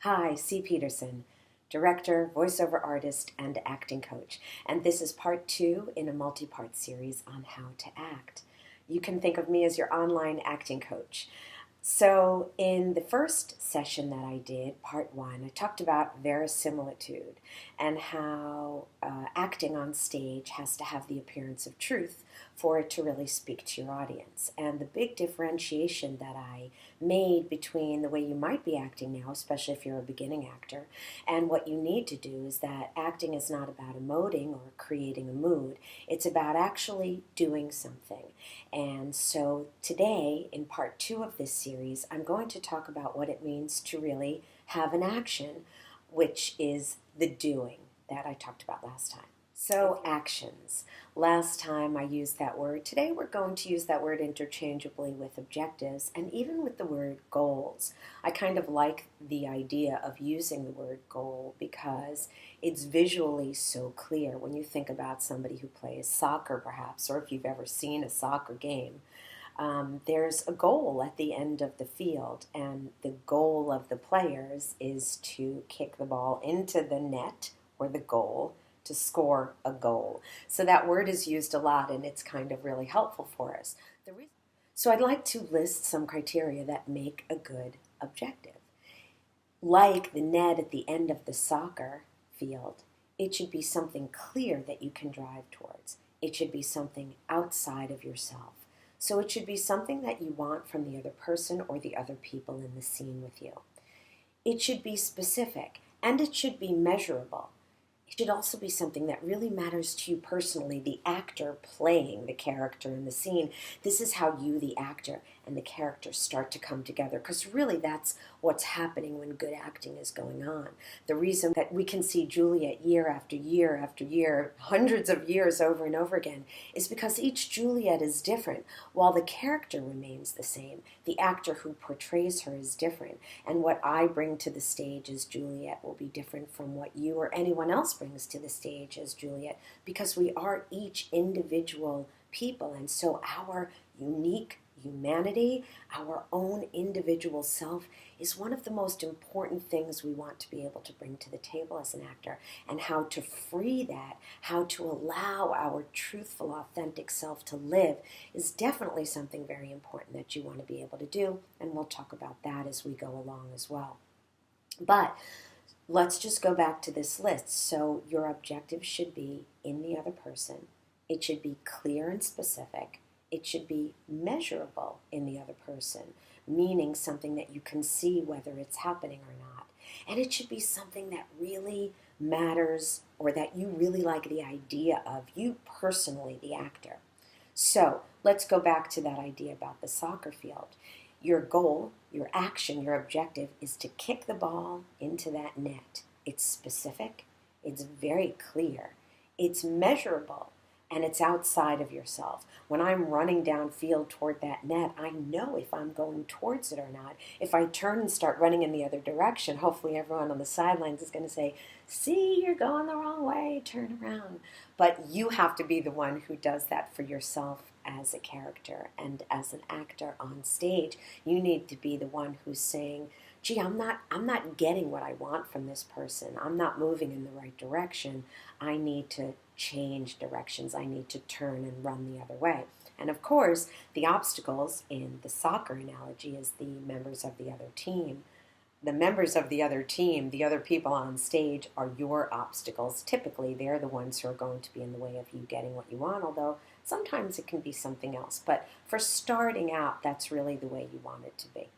Hi, Cie Peterson, director, voiceover artist, and acting coach. And this is part two in a multi-part series on how to act. You can think of me as your online acting coach. So, in the first session that I did, part one, I talked about verisimilitude and how acting on stage has to have the appearance of truth for it to really speak to your audience. And the big differentiation that I made between the way you might be acting now, especially if you're a beginning actor, and what you need to do is that acting is not about emoting or creating a mood, it's about actually doing something. And so today, in part two of this series, I'm going to talk about what it means to really have an action, which is the doing that I talked about last time. So, actions. Last time I used that word. Today we're going to use that word interchangeably with objectives and even with the word goals. I kind of like the idea of using the word goal because it's visually so clear when you think about somebody who plays soccer perhaps, or if you've ever seen a soccer game. There's a goal at the end of the field, and the goal of the players is to kick the ball into the net or the goal to score a goal. So that word is used a lot, and it's kind of really helpful for us. So I'd like to list some criteria that make a good objective. Like the net at the end of the soccer field, it should be something clear that you can drive towards. It should be something outside of yourself. So it should be something that you want from the other person or the other people in the scene with you. It should be specific, and it should be measurable. It should also be something that really matters to you personally, the actor playing the character in the scene. This is how you, the actor, and the character start to come together, because really that's what's happening when good acting is going on. The reason that we can see Juliet year after year after year, hundreds of years over and over again, is because each Juliet is different. While the character remains the same, the actor who portrays her is different. And what I bring to the stage as Juliet will be different from what you or anyone else brings to the stage as Juliet, because we are each individual people, and so our unique humanity, our own individual self, is one of the most important things we want to be able to bring to the table as an actor. And how to free that, how to allow our truthful, authentic self to live, is definitely something very important that you want to be able to do, and we'll talk about that as we go along as well. But let's just go back to this list. So your objective should be in the other person. It should be clear and specific. It should be measurable in the other person, meaning something that you can see whether it's happening or not. And it should be something that really matters, or that you really like the idea of, you personally, the actor. So let's go back to that idea about the soccer field. Your goal, your action, your objective is to kick the ball into that net. It's specific, it's very clear, it's measurable, and it's outside of yourself. When I'm running downfield toward that net, I know if I'm going towards it or not. If I turn and start running in the other direction, hopefully everyone on the sidelines is going to say, "See, you're going the wrong way, turn around." But you have to be the one who does that for yourself as a character and as an actor on stage. You need to be the one who's saying, "Gee, I'm not getting what I want from this person. I'm not moving in the right direction. I need to change directions. I need to turn and run the other way." And of course, the obstacles in the soccer analogy is the members of the other team. The members of the other team, the other people on stage, are your obstacles. Typically, they're the ones who are going to be in the way of you getting what you want, although sometimes it can be something else. But for starting out, that's really the way you want it to be.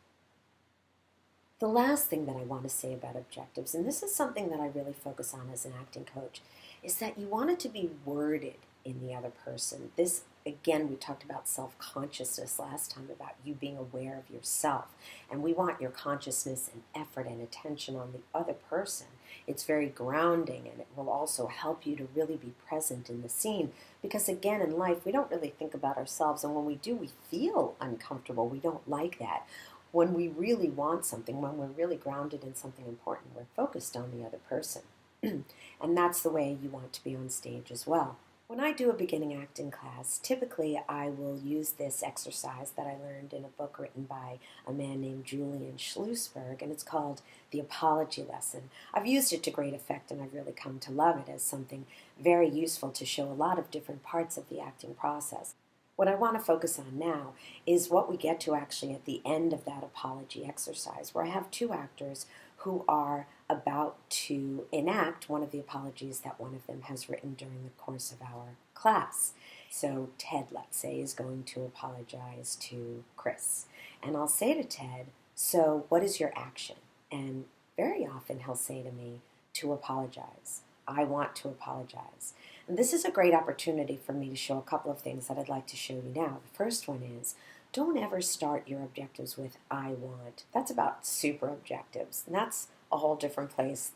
The last thing that I want to say about objectives, and this is something that I really focus on as an acting coach, is that you want it to be worded in the other person. This, again, we talked about self-consciousness last time, about you being aware of yourself. And we want your consciousness and effort and attention on the other person. It's very grounding, and it will also help you to really be present in the scene. Because again, in life, we don't really think about ourselves, and when we do, we feel uncomfortable. We don't like that. When we really want something, when we're really grounded in something important, we're focused on the other person. And that's the way you want to be on stage as well. When I do a beginning acting class, typically I will use this exercise that I learned in a book written by a man named Julian Schlusberg, and it's called The Apology Lesson. I've used it to great effect, and I've really come to love it as something very useful to show a lot of different parts of the acting process. What I want to focus on now is what we get to actually at the end of that apology exercise, where I have two actors who are about to enact one of the apologies that one of them has written during the course of our class. So Ted, let's say, is going to apologize to Chris. And I'll say to Ted, "So what is your action?" And very often he'll say to me, "To apologize. I want to apologize." And this is a great opportunity for me to show a couple of things that I'd like to show you now. The first one is, don't ever start your objectives with "I want." That's about super objectives, and that's a whole different place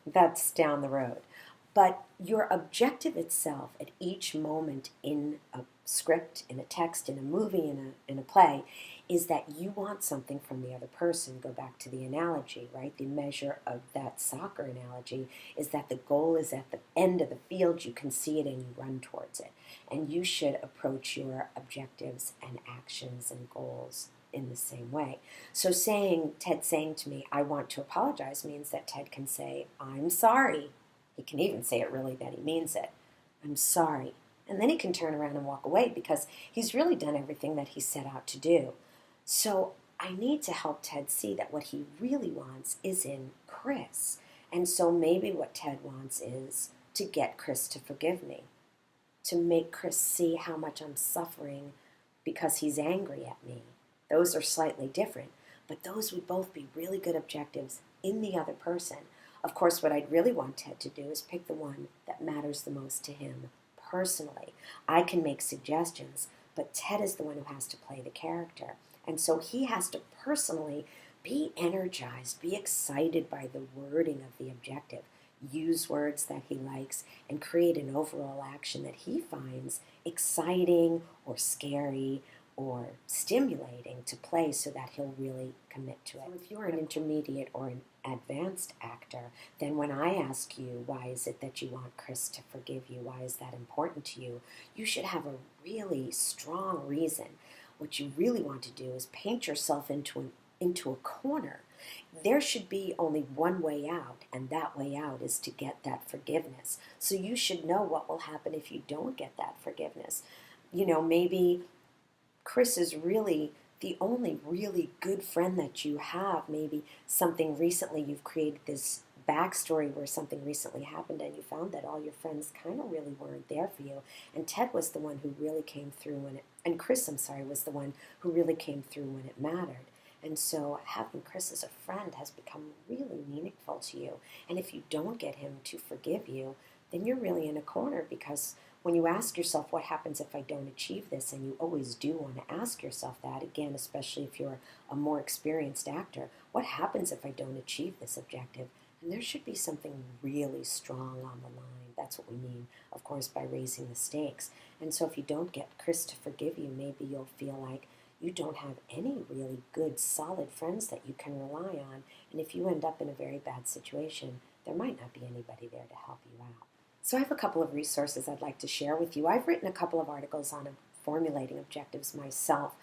that's down the road. But your objective itself at each moment in a script, in a text, in a movie, in a play, is that you want something from the other person. Go back to the analogy, right? The measure of that soccer analogy is that the goal is at the end of the field, you can see it and you run towards it. And you should approach your objectives and actions and goals in the same way. So Ted saying to me, "I want to apologize," means that Ted can say, "I'm sorry." He can even say it really that he means it. "I'm sorry." And then he can turn around and walk away because he's really done everything that he set out to do. So I need to help Ted see that what he really wants is in Chris. And so maybe what Ted wants is to get Chris to forgive me, to make Chris see how much I'm suffering because he's angry at me. Those are slightly different, but those would both be really good objectives in the other person. Of course, what I'd really want Ted to do is pick the one that matters the most to him personally. I can make suggestions, but Ted is the one who has to play the character. And so he has to personally be energized, be excited by the wording of the objective, use words that he likes, and create an overall action that he finds exciting or scary or stimulating to play so that he'll really commit to it. So if you're an intermediate or an advanced actor, then when I ask you, why is it that you want Chris to forgive you? Why is that important to you? You should have a really strong reason. What you really want to do is paint yourself into a corner. There should be only one way out, and that way out is to get that forgiveness. So you should know what will happen if you don't get that forgiveness. Maybe Chris is really the only really good friend that you have. Maybe something recently, you've created this backstory where something recently happened and you found that all your friends kind of really weren't there for you. And Ted was the one who really came through and Chris, was the one who really came through when it mattered. And so having Chris as a friend has become really meaningful to you. And if you don't get him to forgive you, then you're really in a corner, because when you ask yourself, what happens if I don't achieve this? And you always do want to ask yourself that, again, especially if you're a more experienced actor, what happens if I don't achieve this objective? And there should be something really strong on the line. That's what we mean, of course, by raising the stakes. And so if you don't get Chris to forgive you, maybe you'll feel like you don't have any really good, solid friends that you can rely on. And if you end up in a very bad situation, there might not be anybody there to help you out. So I have a couple of resources I'd like to share with you. I've written a couple of articles on formulating objectives myself.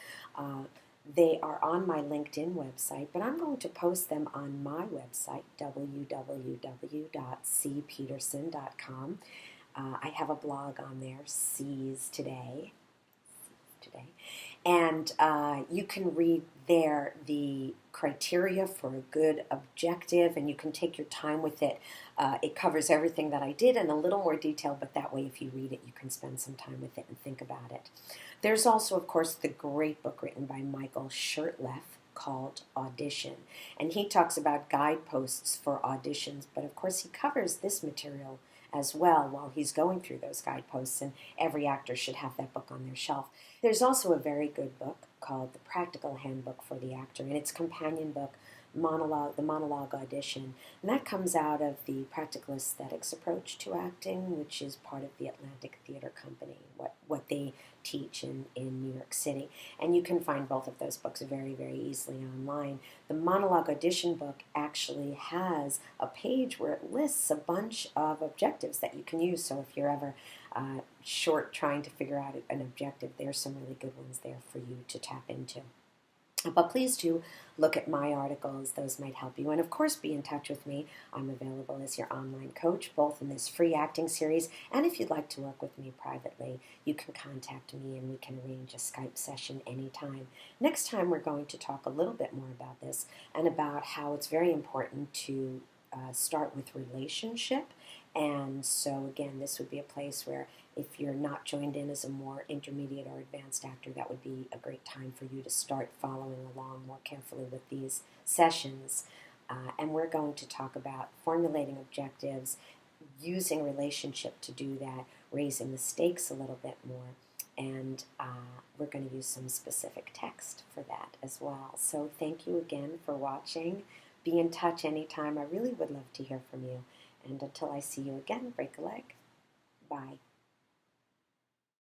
They are on my LinkedIn website, but I'm going to post them on my website, www.ciepeterson.com. I have a blog on there, C's Today. And you can read there the criteria for a good objective, and you can take your time with it. It covers everything that I did in a little more detail, but that way if you read it, you can spend some time with it and think about it. There's also, of course, the great book written by Michael Shurtleff called Audition, and he talks about guideposts for auditions, but of course he covers this material as well while he's going through those guideposts, and every actor should have that book on their shelf. There's also a very good book called The Practical Handbook for the Actor, and it's a companion book the monologue audition. And that comes out of the practical aesthetics approach to acting, which is part of the Atlantic Theater Company, what they teach in New York City. And you can find both of those books very, very easily online. The monologue audition book actually has a page where it lists a bunch of objectives that you can use. So if you're ever short trying to figure out an objective, there's some really good ones there for you to tap into. But please do look at my articles. Those might help you. And of course, be in touch with me. I'm available as your online coach, both in this free acting series, and if you'd like to work with me privately, you can contact me and we can arrange a Skype session anytime. Next time, we're going to talk a little bit more about this and about how it's very important to start with relationship. And so again, this would be a place where if you're not joined in as a more intermediate or advanced actor, that would be a great time for you to start following along more carefully with these sessions. And we're going to talk about formulating objectives, using relationship to do that, raising the stakes a little bit more, and we're going to use some specific text for that as well. So thank you again for watching. Be in touch anytime. I really would love to hear from you. And until I see you again, break a leg. Bye.